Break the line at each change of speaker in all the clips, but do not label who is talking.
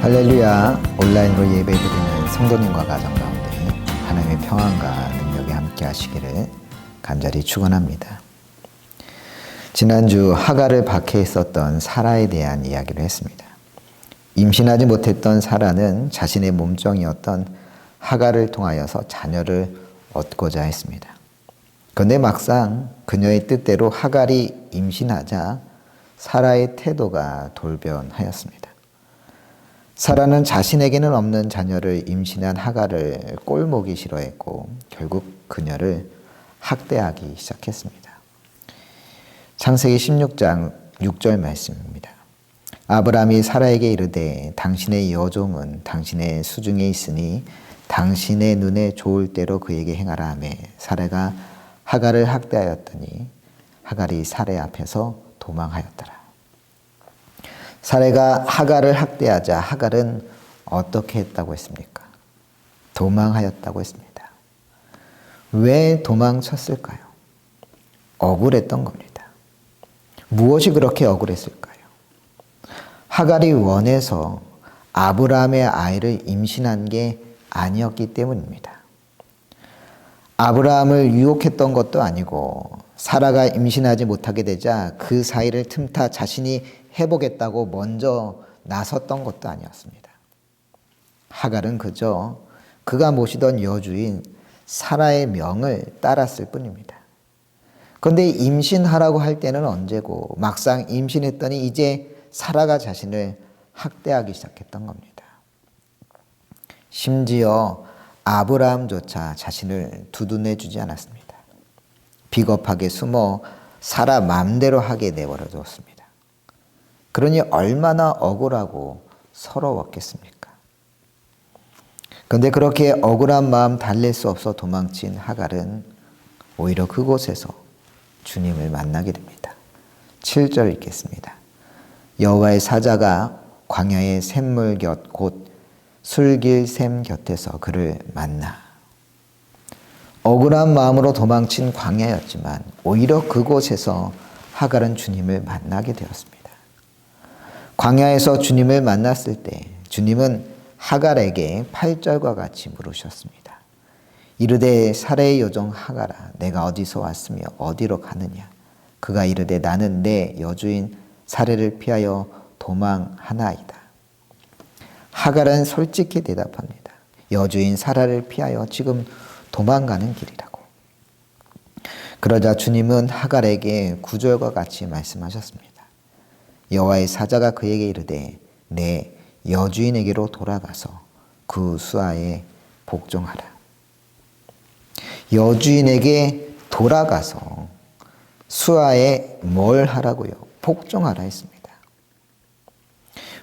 할렐루야. 온라인으로 예배드리는 성도님과 가정 가운데 하나님의 평안과 능력이 함께 하시기를 간절히 축원합니다. 지난주 하갈을 박해했었던 사라에 대한 이야기를 했습니다. 임신하지 못했던 사라는 자신의 몸종이었던 하갈을 통하여서 자녀를 얻고자 했습니다. 그런데 막상 그녀의 뜻대로 하갈이 임신하자 사라의 태도가 돌변하였습니다. 사라는 자신에게는 없는 자녀를 임신한 하갈을 꼴보기 싫어했고 결국 그녀를 학대하기 시작했습니다. 창세기 16장 6절 말씀입니다. 아브라함이 사라에게 이르되 당신의 여종은 당신의 수중에 있으니 당신의 눈에 좋을 대로 그에게 행하라 하며 사라가 하갈을 학대하였더니 하갈이 사라 앞에서 도망하였더라. 사라가 하갈을 학대하자 하갈은 어떻게 했다고 했습니까? 도망하였다고 했습니다. 왜 도망쳤을까요? 억울했던 겁니다. 무엇이 그렇게 억울했을까요? 하갈이 원해서 아브라함의 아이를 임신한 게 아니었기 때문입니다. 아브라함을 유혹했던 것도 아니고 사라가 임신하지 못하게 되자 그 사이를 틈타 자신이 해보겠다고 먼저 나섰던 것도 아니었습니다. 하갈은 그저 그가 모시던 여주인 사라의 명을 따랐을 뿐입니다. 그런데 임신하라고 할 때는 언제고 막상 임신했더니 이제 사라가 자신을 학대하기 시작했던 겁니다. 심지어 아브라함조차 자신을 두둔해주지 않았습니다. 비겁하게 숨어 사라 마음대로 하게 내버려 두었습니다. 그러니 얼마나 억울하고 서러웠겠습니까? 그런데 그렇게 억울한 마음 달랠 수 없어 도망친 하갈은 오히려 그곳에서 주님을 만나게 됩니다. 7절 읽겠습니다. 여호와의 사자가 광야의 샘물 곁 곧 술길 샘 곁에서 그를 만나. 억울한 마음으로 도망친 광야였지만 오히려 그곳에서 하갈은 주님을 만나게 되었습니다. 광야에서 주님을 만났을 때 주님은 하갈에게 8절과 같이 물으셨습니다. 이르되 사라의 여종 하갈아 내가 어디서 왔으며 어디로 가느냐. 그가 이르되 나는 내 여주인 사라를 피하여 도망하나이다. 하갈은 솔직히 대답합니다. 여주인 사라를 피하여 지금 도망가는 길이라고. 그러자 주님은 하갈에게 9절과 같이 말씀하셨습니다. 여호와의 사자가 그에게 이르되 내 여주인에게로 돌아가서 그 수하에 복종하라. 여주인에게 돌아가서 수하에 뭘 하라고요? 복종하라 했습니다.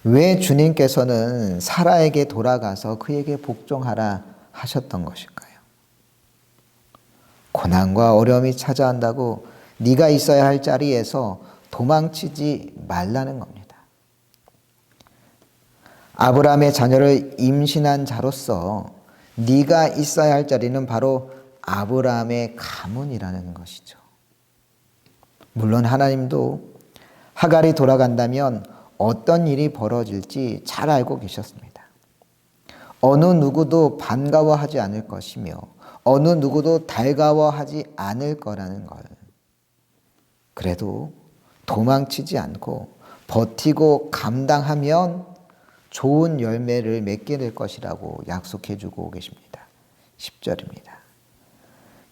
왜 주님께서는 사라에게 돌아가서 그에게 복종하라 하셨던 것일까요? 고난과 어려움이 찾아온다고 네가 있어야 할 자리에서 도망치지 말라는 겁니다. 아브라함의 자녀를 임신한 자로서 네가 있어야 할 자리는 바로 아브라함의 가문이라는 것이죠. 물론 하나님도 하갈이 돌아간다면 어떤 일이 벌어질지 잘 알고 계셨습니다. 어느 누구도 반가워하지 않을 것이며 어느 누구도 달가워하지 않을 거라는 걸. 그래도 도망치지 않고 버티고 감당하면 좋은 열매를 맺게 될 것이라고 약속해 주고 계십니다. 10절입니다.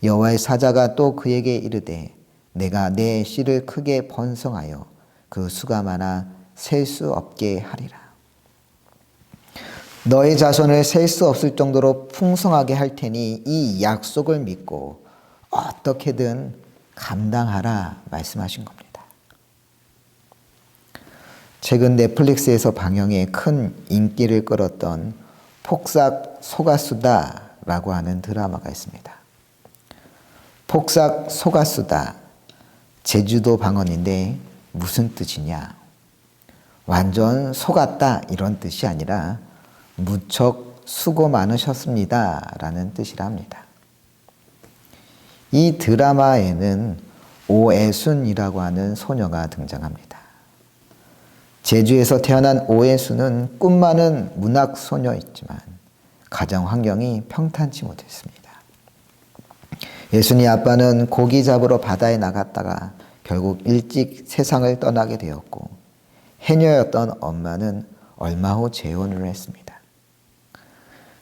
여호와의 사자가 또 그에게 이르되 내가 내 씨를 크게 번성하여 그 수가 많아 셀 수 없게 하리라. 너의 자손을 셀 수 없을 정도로 풍성하게 할 테니 이 약속을 믿고 어떻게든 감당하라 말씀하신 겁니다. 최근 넷플릭스에서 방영해 큰 인기를 끌었던 폭삭 속았수다라고 하는 드라마가 있습니다. 폭삭 속았수다, 제주도 방언인데 무슨 뜻이냐? 완전 속았다 이런 뜻이 아니라 무척 수고 많으셨습니다 라는 뜻이라 합니다. 이 드라마에는 오애순이라고 하는 소녀가 등장합니다. 제주에서 태어난 오예수는 꿈 많은 문학 소녀였지만 가정 환경이 평탄치 못했습니다. 예순이 아빠는 고기 잡으러 바다에 나갔다가 결국 일찍 세상을 떠나게 되었고, 해녀였던 엄마는 얼마 후 재혼을 했습니다.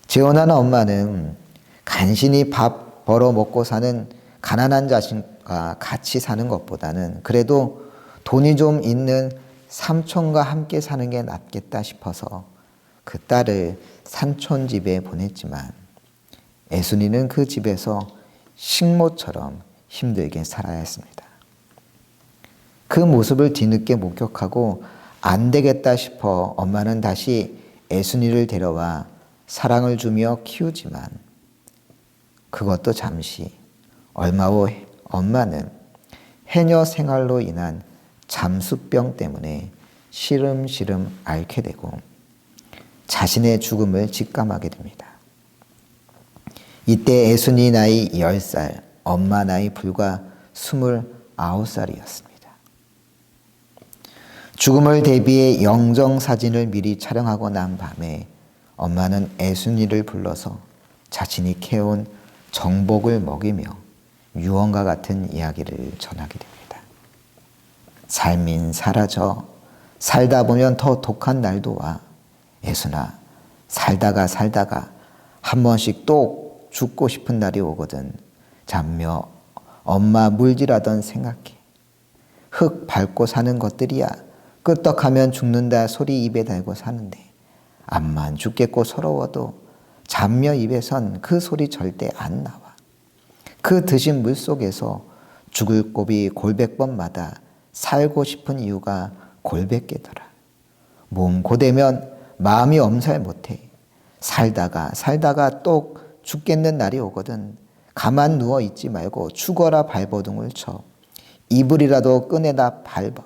재혼한 엄마는 간신히 밥 벌어 먹고 사는 가난한 자신과 같이 사는 것보다는 그래도 돈이 좀 있는 삼촌과 함께 사는 게 낫겠다 싶어서 그 딸을 산촌 집에 보냈지만, 애순이는 그 집에서 식모처럼 힘들게 살아야 했습니다. 그 모습을 뒤늦게 목격하고 안 되겠다 싶어 엄마는 다시 애순이를 데려와 사랑을 주며 키우지만, 그것도 잠시, 얼마 후 엄마는 해녀 생활로 인한 잠수병 때문에 시름시름 앓게 되고 자신의 죽음을 직감하게 됩니다. 이때 애순이 나이 10살, 엄마 나이 불과 29살이었습니다. 죽음을 대비해 영정사진을 미리 촬영하고 난 밤에 엄마는 애순이를 불러서 자신이 캐온 정복을 먹이며 유언과 같은 이야기를 전하게 됩니다. 삶인 사라져 살다 보면 더 독한 날도 와. 애순아, 살다가 한 번씩 또 죽고 싶은 날이 오거든. 잠며 엄마 물질하던 생각해. 흙 밟고 사는 것들이야. 끄떡하면 죽는다 소리 입에 달고 사는데 암만 죽겠고 서러워도 잠며 입에선 그 소리 절대 안 나와. 그 드신 물속에서 죽을 곱이 골백번마다 살고 싶은 이유가 골백개더라. 몸 고되면 마음이 엄살 못해. 살다가 또 죽겠는 날이 오거든. 가만 누워 있지 말고 죽어라 발버둥을 쳐. 이불이라도 꺼내다 밟아.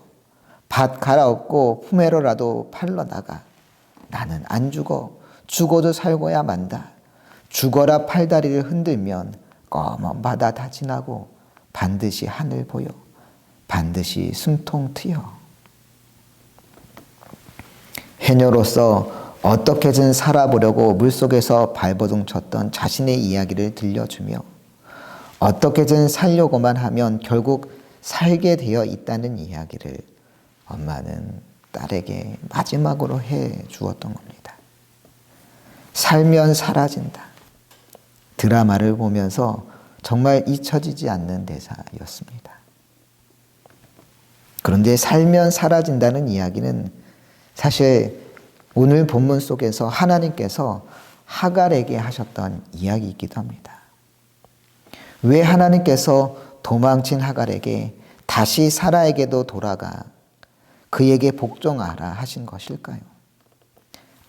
밭 갈아엎고 품에로라도 팔러 나가. 나는 안 죽어. 죽어도 살고야 만다. 죽어라 팔다리를 흔들면 검은 바다 다 지나고 반드시 하늘 보여. 반드시 숨통 트여. 해녀로서 어떻게든 살아보려고 물속에서 발버둥 쳤던 자신의 이야기를 들려주며 어떻게든 살려고만 하면 결국 살게 되어 있다는 이야기를 엄마는 딸에게 마지막으로 해 주었던 겁니다. 살면 사라진다. 드라마를 보면서 정말 잊혀지지 않는 대사였습니다. 그런데 살면 사라진다는 이야기는 사실 오늘 본문 속에서 하나님께서 하갈에게 하셨던 이야기이기도 합니다. 왜 하나님께서 도망친 하갈에게 다시 사라에게도 돌아가 그에게 복종하라 하신 것일까요?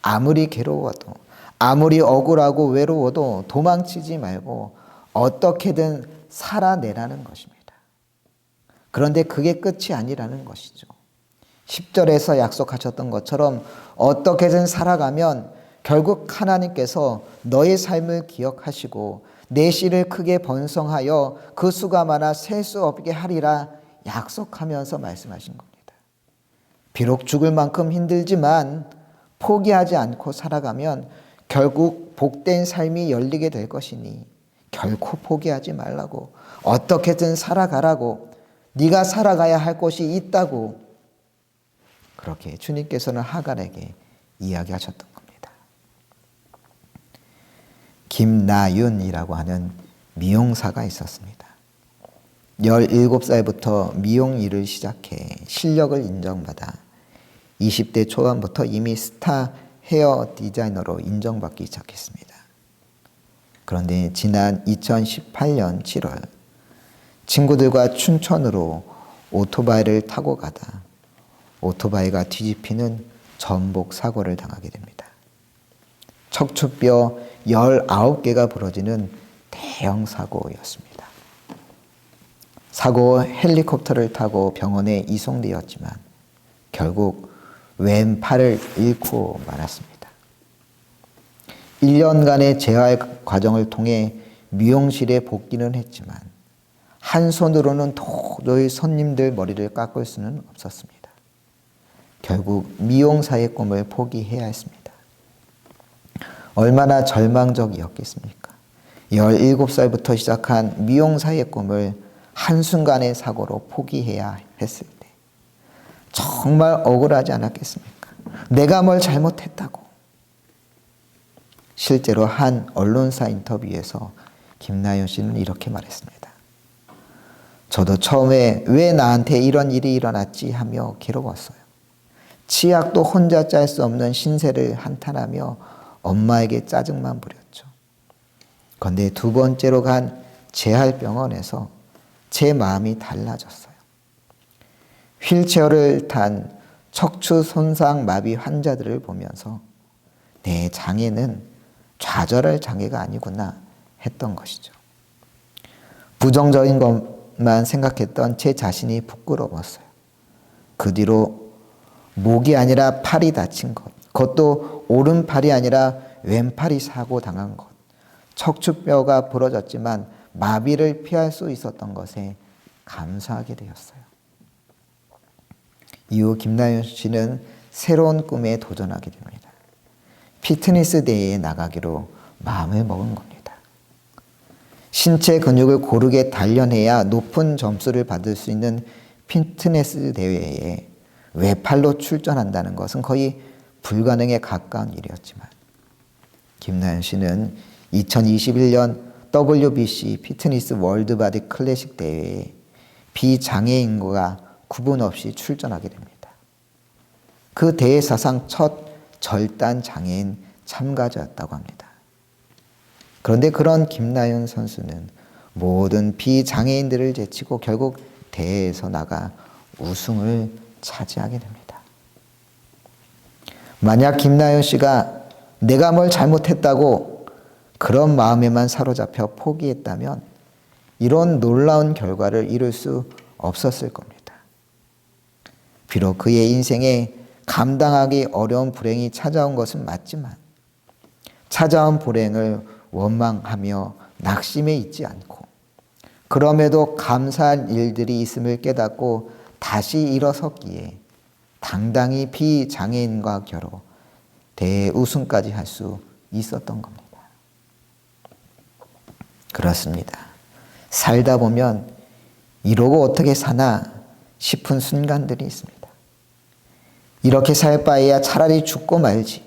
아무리 괴로워도, 아무리 억울하고 외로워도 도망치지 말고 어떻게든 살아내라는 것입니다. 그런데 그게 끝이 아니라는 것이죠. 10절에서 약속하셨던 것처럼 어떻게든 살아가면 결국 하나님께서 너의 삶을 기억하시고 내 씨를 크게 번성하여 그 수가 많아 셀 수 없게 하리라 약속하면서 말씀하신 겁니다. 비록 죽을 만큼 힘들지만 포기하지 않고 살아가면 결국 복된 삶이 열리게 될 것이니 결코 포기하지 말라고, 어떻게든 살아가라고, 네가 살아가야 할 곳이 있다고 그렇게 주님께서는 하갈에게 이야기하셨던 겁니다. 김나윤이라고 하는 미용사가 있었습니다. 17살부터 미용 일을 시작해 실력을 인정받아 20대 초반부터 이미 스타 헤어 디자이너로 인정받기 시작했습니다. 그런데 지난 2018년 7월 친구들과 춘천으로 오토바이를 타고 가다 오토바이가 뒤집히는 전복 사고를 당하게 됩니다. 척추뼈 19개가 부러지는 대형 사고였습니다. 사고 후 헬리콥터를 타고 병원에 이송되었지만 결국 왼팔을 잃고 말았습니다. 1년간의 재활 과정을 통해 미용실에 복귀는 했지만 한 손으로는 도저히 손님들 머리를 깎을 수는 없었습니다. 결국 미용사의 꿈을 포기해야 했습니다. 얼마나 절망적이었겠습니까? 17살부터 시작한 미용사의 꿈을 한순간의 사고로 포기해야 했을 때 정말 억울하지 않았겠습니까? 내가 뭘 잘못했다고. 실제로 한 언론사 인터뷰에서 김나연 씨는 이렇게 말했습니다. 저도 처음에 왜 나한테 이런 일이 일어났지 하며 괴로웠어요. 치약도 혼자 짤 수 없는 신세를 한탄하며 엄마에게 짜증만 부렸죠. 그런데 두 번째로 간 재활병원에서 제 마음이 달라졌어요. 휠체어를 탄 척추 손상 마비 환자들을 보면서 내 장애는 좌절할 장애가 아니구나 했던 것이죠. 부정적인 것만 생각했던 제 자신이 부끄러웠어요. 그 뒤로 목이 아니라 팔이 다친 것, 그것도 오른팔이 아니라 왼팔이 사고 당한 것, 척추뼈가 부러졌지만 마비를 피할 수 있었던 것에 감사하게 되었어요. 이후 김나연 씨는 새로운 꿈에 도전하게 됩니다. 피트니스 대회에 나가기로 마음을 먹은 겁니다. 신체 근육을 고르게 단련해야 높은 점수를 받을 수 있는 피트니스 대회에 외팔로 출전한다는 것은 거의 불가능에 가까운 일이었지만 김나연 씨는 2021년 WBC 피트니스 월드바디 클래식 대회에 비장애인과 구분 없이 출전하게 됩니다. 그 대회 사상 첫 절단 장애인 참가자였다고 합니다. 그런데 그런 김나연 선수는 모든 비장애인들을 제치고 결국 대회에서 나가 우승을 차지하게 됩니다. 만약 김나연 씨가 내가 뭘 잘못했다고 그런 마음에만 사로잡혀 포기했다면 이런 놀라운 결과를 이룰 수 없었을 겁니다. 비록 그의 인생에 감당하기 어려운 불행이 찾아온 것은 맞지만 찾아온 불행을 원망하며 낙심해 있지 않고 그럼에도 감사할 일들이 있음을 깨닫고 다시 일어섰기에 당당히 비장애인과 겨뤄 대우승까지 할 수 있었던 겁니다. 그렇습니다. 살다 보면 이러고 어떻게 사나 싶은 순간들이 있습니다. 이렇게 살 바에야 차라리 죽고 말지.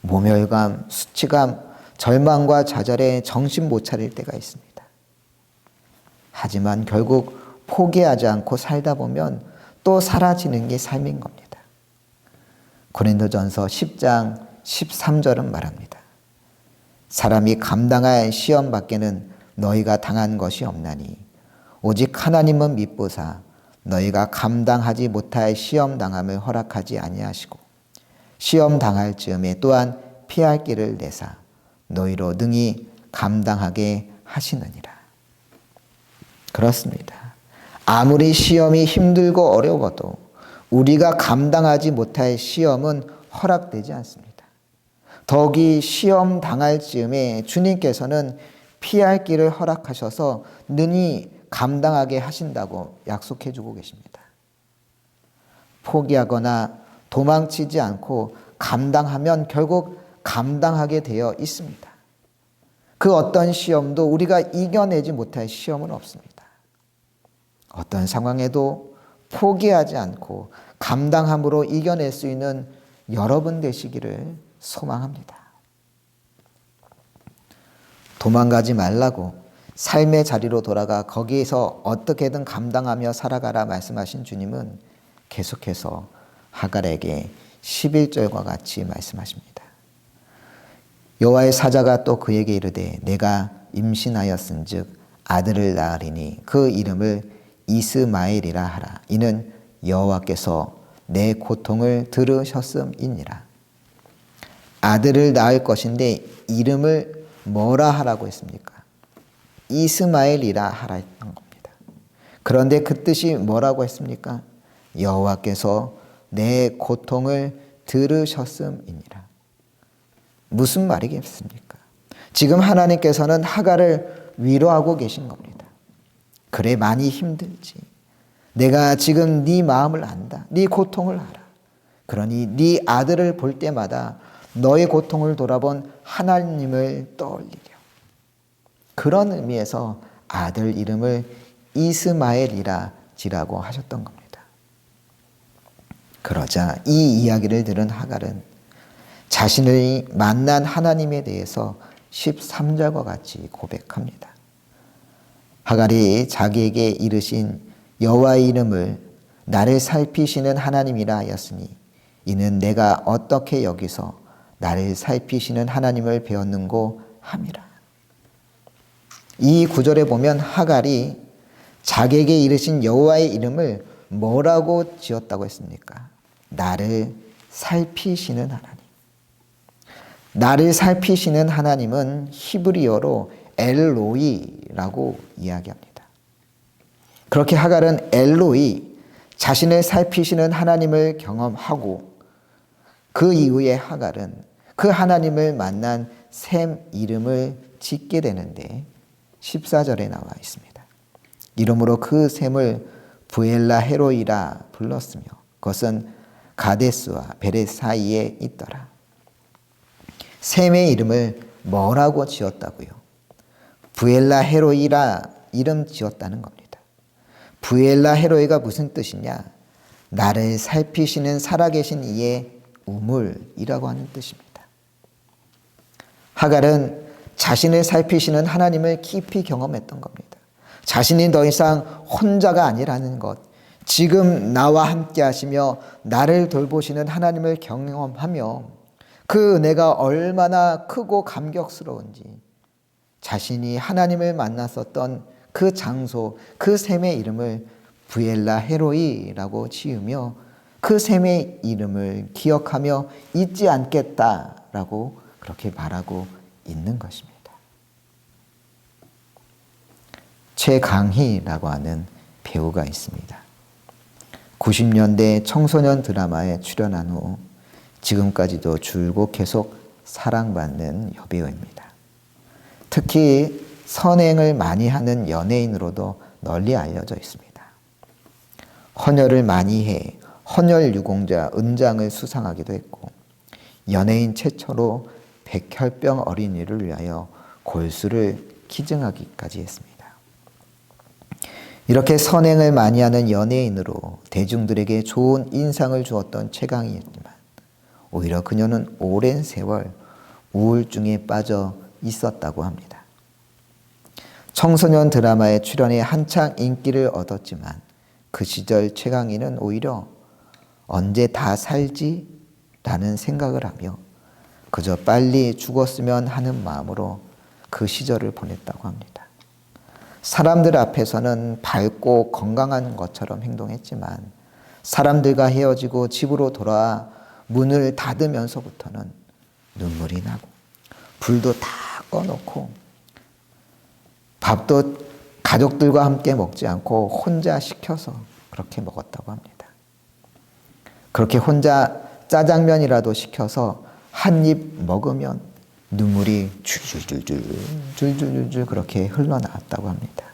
모멸감, 수치감, 절망과 좌절에 정신 못 차릴 때가 있습니다. 하지만 결국 포기하지 않고 살다 보면 또 사라지는 게 삶인 겁니다. 고린도전서 10장 13절은 말합니다. 사람이 감당할 시험 밖에는 너희가 당한 것이 없나니 오직 하나님은 미쁘사 너희가 감당하지 못할 시험 당함을 허락하지 아니하시고 시험 당할 즈음에 또한 피할 길을 내사 너희로 능히 감당하게 하시느니라. 그렇습니다. 아무리 시험이 힘들고 어려워도 우리가 감당하지 못할 시험은 허락되지 않습니다. 더욱이 시험 당할 즈음에 주님께서는 피할 길을 허락하셔서 능히 감당하게 하신다고 약속해 주고 계십니다. 포기하거나 도망치지 않고 감당하면 결국 감당하게 되어 있습니다. 그 어떤 시험도 우리가 이겨내지 못할 시험은 없습니다. 어떤 상황에도 포기하지 않고 감당함으로 이겨낼 수 있는 여러분 되시기를 소망합니다. 도망가지 말라고 삶의 자리로 돌아가 거기에서 어떻게든 감당하며 살아가라 말씀하신 주님은 계속해서 하갈에게 11절과 같이 말씀하십니다. 여호와의 사자가 또 그에게 이르되 내가 임신하였은즉 아들을 낳으리니 그 이름을 이스마엘이라 하라. 이는 여호와께서 내 고통을 들으셨음이니라. 아들을 낳을 것인데 이름을 뭐라 하라고 했습니까? 이스마엘이라 하라 했던 겁니다. 그런데 그 뜻이 뭐라고 했습니까? 여호와께서 내 고통을 들으셨음이니라. 무슨 말이겠습니까? 지금 하나님께서는 하갈을 위로하고 계신 겁니다. 그래 많이 힘들지. 내가 지금 네 마음을 안다. 네 고통을 알아. 그러니 네 아들을 볼 때마다 너의 고통을 돌아본 하나님을 떠올리려. 그런 의미에서 아들 이름을 이스마엘이라 지라고 하셨던 겁니다. 그러자 이 이야기를 들은 하갈은 자신을 만난 하나님에 대해서 13절과 같이 고백합니다. 하갈이 자기에게 이르신 여호와의 이름을 나를 살피시는 하나님이라 하였으니 이는 내가 어떻게 여기서 나를 살피시는 하나님을 배웠는고 함이라. 이 구절에 보면 하갈이 자기에게 이르신 여호와의 이름을 뭐라고 지었다고 했습니까? 나를 살피시는 하나님. 나를 살피시는 하나님은 히브리어로 엘로이라고 이야기합니다. 그렇게 하갈은 엘로이, 자신을 살피시는 하나님을 경험하고 그 이후에 하갈은 그 하나님을 만난 셈 이름을 짓게 되는데 14절에 나와 있습니다. 이러므로 그 셈을 부엘라 헤로이라 불렀으며 그것은 가데스와 베렛 사이에 있더라. 셈의 이름을 뭐라고 지었다고요? 부엘라 헤로이라 이름 지었다는 겁니다. 부엘라 헤로이가 무슨 뜻이냐? 나를 살피시는 살아계신 이의 우물이라고 하는 뜻입니다. 하갈은 자신을 살피시는 하나님을 깊이 경험했던 겁니다. 자신이 더 이상 혼자가 아니라는 것, 지금 나와 함께 하시며 나를 돌보시는 하나님을 경험하며 그 은혜가 얼마나 크고 감격스러운지 자신이 하나님을 만났었던 그 장소, 그 셈의 이름을 부엘라 헤로이라고 지으며 그 셈의 이름을 기억하며 잊지 않겠다라고 그렇게 말하고 있는 것입니다. 최강희라고 하는 배우가 있습니다. 90년대 청소년 드라마에 출연한 후 지금까지도 줄곧 계속 사랑받는 여배우입니다. 특히 선행을 많이 하는 연예인으로도 널리 알려져 있습니다. 헌혈을 많이 해 헌혈 유공자 은장을 수상하기도 했고 연예인 최초로 백혈병 어린이를 위하여 골수를 기증하기까지 했습니다. 이렇게 선행을 많이 하는 연예인으로 대중들에게 좋은 인상을 주었던 최강희였지만 오히려 그녀는 오랜 세월 우울증에 빠져 있었다고 합니다. 청소년 드라마에 출연해 한창 인기를 얻었지만 그 시절 최강희는 오히려 언제 다 살지? 라는 생각을 하며 그저 빨리 죽었으면 하는 마음으로 그 시절을 보냈다고 합니다. 사람들 앞에서는 밝고 건강한 것처럼 행동했지만 사람들과 헤어지고 집으로 돌아와 문을 닫으면서부터는 눈물이 나고 불도 다 꺼놓고 밥도 가족들과 함께 먹지 않고 혼자 시켜서 그렇게 먹었다고 합니다. 그렇게 혼자 짜장면이라도 시켜서 한 입 먹으면 눈물이 줄줄줄줄 그렇게 흘러나왔다고 합니다.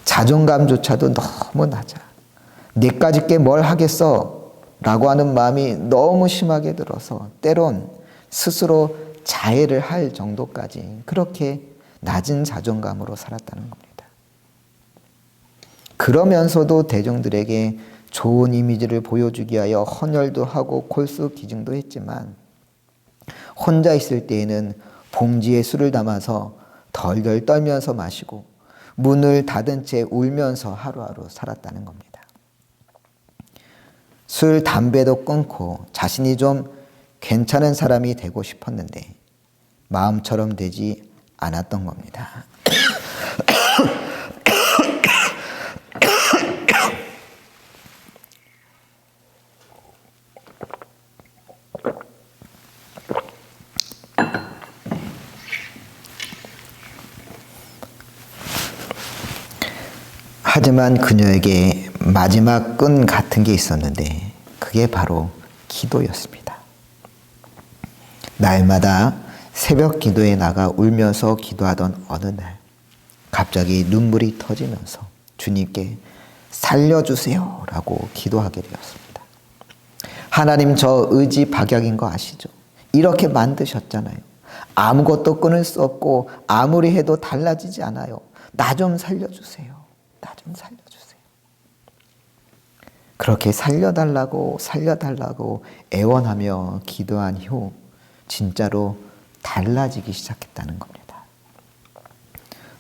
자존감조차도 너무 낮아. 내까지 게 뭘 하겠어? 라고 하는 마음이 너무 심하게 들어서 때론 스스로 자해를 할 정도까지 그렇게 낮은 자존감으로 살았다는 겁니다. 그러면서도 대중들에게 좋은 이미지를 보여주기 위하여 헌혈도 하고 골수 기증도 했지만 혼자 있을 때에는 봉지에 술을 담아서 덜덜 떨면서 마시고 문을 닫은 채 울면서 하루하루 살았다는 겁니다. 술, 담배도 끊고 자신이 좀 괜찮은 사람이 되고 싶었는데 마음처럼 되지 않았던 겁니다. 하지만 그녀에게 마지막 끈 같은 게 있었는데 그게 바로 기도였습니다. 날마다 새벽 기도에 나가 울면서 기도하던 어느 날 갑자기 눈물이 터지면서 주님께 살려주세요 라고 기도하게 되었습니다. 하나님 저 의지 박약인 거 아시죠? 이렇게 만드셨잖아요. 아무것도 끊을 수 없고 아무리 해도 달라지지 않아요. 나 좀 살려주세요. 나 좀 살려주세요. 그렇게 살려달라고 애원하며 기도한 후 진짜로 달라지기 시작했다는 겁니다.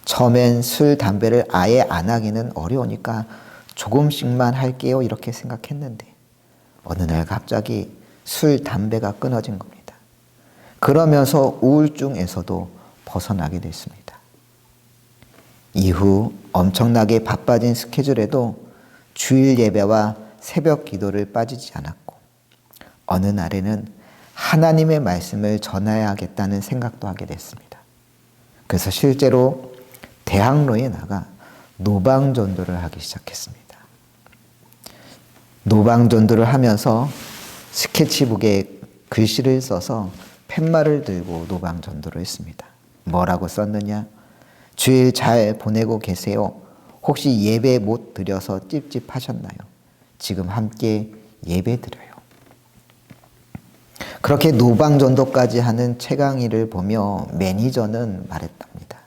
처음엔 술, 담배를 아예 안 하기는 어려우니까 조금씩만 할게요 이렇게 생각했는데 어느 날 갑자기 술, 담배가 끊어진 겁니다. 그러면서 우울증에서도 벗어나게 됐습니다. 이후 엄청나게 바빠진 스케줄에도 주일 예배와 새벽 기도를 빠지지 않았고 어느 날에는 하나님의 말씀을 전해야겠다는 생각도 하게 됐습니다. 그래서 실제로 대학로에 나가 노방전도를 하기 시작했습니다. 노방전도를 하면서 스케치북에 글씨를 써서 팻말을 들고 노방전도를 했습니다. 뭐라고 썼느냐? 주일 잘 보내고 계세요? 혹시 예배 못 드려서 찝찝하셨나요? 지금 함께 예배 드려요. 그렇게 노방전도까지 하는 최강희를 보며 매니저는 말했답니다.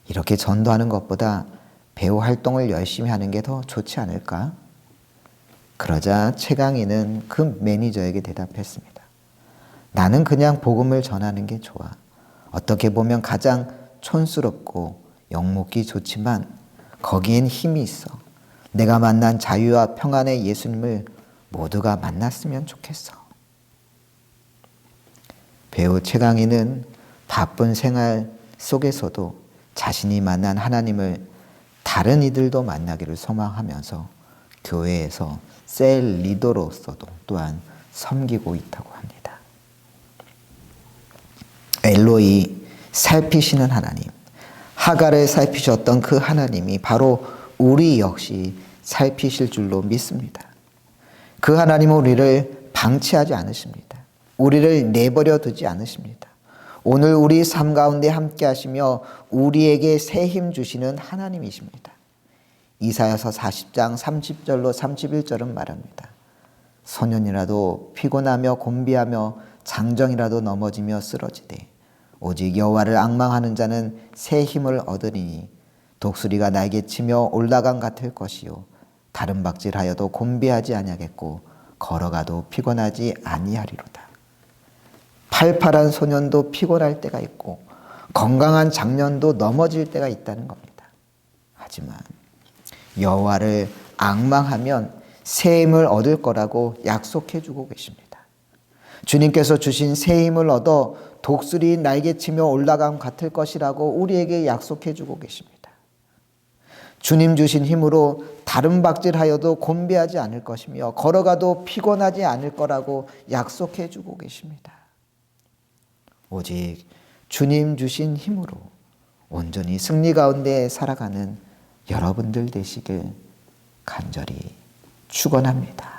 이렇게 전도하는 것보다 배우 활동을 열심히 하는 게 더 좋지 않을까? 그러자 최강희는 그 매니저에게 대답했습니다. 나는 그냥 복음을 전하는 게 좋아. 어떻게 보면 가장 촌스럽고 욕먹기 좋지만 거기엔 힘이 있어. 내가 만난 자유와 평안의 예수님을 모두가 만났으면 좋겠어. 배우 최강희는 바쁜 생활 속에서도 자신이 만난 하나님을 다른 이들도 만나기를 소망하면서 교회에서 셀 리더로서도 또한 섬기고 있다고 합니다. 엘로이, 살피시는 하나님, 하갈을 살피셨던 그 하나님이 바로 우리 역시 살피실 줄로 믿습니다. 그 하나님은 우리를 방치하지 않으십니다. 우리를 내버려 두지 않으십니다. 오늘 우리 삶 가운데 함께 하시며 우리에게 새 힘 주시는 하나님이십니다. 이사야서 40장 30절로 31절은 말합니다. 소년이라도 피곤하며 곤비하며 장정이라도 넘어지며 쓰러지되 오직 여호와를 앙망하는 자는 새 힘을 얻으리니 독수리가 날개치며 올라감 같을 것이요 다른 박질하여도 곤비하지 아니하겠고 걸어가도 피곤하지 아니하리로다. 팔팔한 소년도 피곤할 때가 있고 건강한 장년도 넘어질 때가 있다는 겁니다. 하지만 여호와를 앙망하면 새 힘을 얻을 거라고 약속해 주고 계십니다. 주님께서 주신 새 힘을 얻어 독수리 날개치며 올라감 같을 것이라고 우리에게 약속해 주고 계십니다. 주님 주신 힘으로 다른 박질하여도 곤비하지 않을 것이며 걸어가도 피곤하지 않을 거라고 약속해 주고 계십니다. 오직 주님 주신 힘으로 온전히 승리 가운데 살아가는 여러분들 되시길 간절히 축원합니다.